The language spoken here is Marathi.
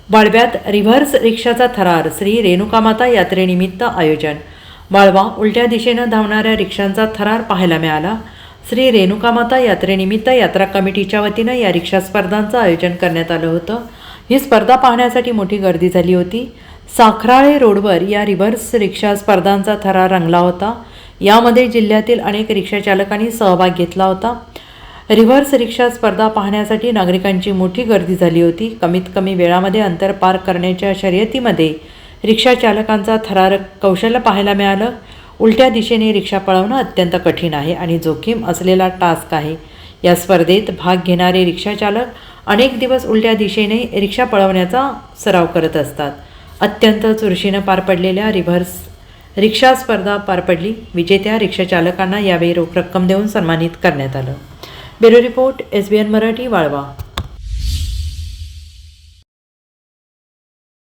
वाळव्यात रिव्हर्स रिक्षाचा थरार, श्री रेणुकामाता यात्रेनिमित्त आयोजन। वाळवा उलट्या दिशेनं धावणाऱ्या रिक्षांचा थरार पाहायला मिळाला। श्री रेणुकामाता यात्रेनिमित्त यात्रा कमिटीच्या वतीनं या रिक्षा स्पर्धांचं आयोजन करण्यात आलं होतं। ही स्पर्धा पाहण्यासाठी मोठी गर्दी झाली होती। साखराळे रोडवर या रिव्हर्स रिक्षा स्पर्धांचा थरार रंगला होता। यामध्ये जिल्ह्यातील अनेक रिक्षा चालकांनी सहभाग घेतला होता। रिव्हर्स रिक्षा स्पर्धा पाहण्यासाठी नागरिकांची मोठी गर्दी झाली होती। कमीत कमी वेळामध्ये अंतर पार करण्याच्या शर्यतीमध्ये रिक्षा चालकांचा थरारक कौशल्य पाहायला मिळालं। उलट्या दिशेने रिक्षा पळवणं अत्यंत कठीण आहे आणि जोखीम असलेला टास्क आहे। या स्पर्धेत भाग घेणारे रिक्षा चालक अनेक दिवस उलट्या दिशेने रिक्षा पळवण्याचा सराव करत असतात। अत्यंत चुरशीनं पार पडलेल्या रिव्हर्स रिक्षा स्पर्धा पार पडली। विजेत्या रिक्षा चालकांना यावेळी रोख रक्कम देऊन सन्मानित करण्यात आलं। Bureau report, SBN Marathi, Walwa.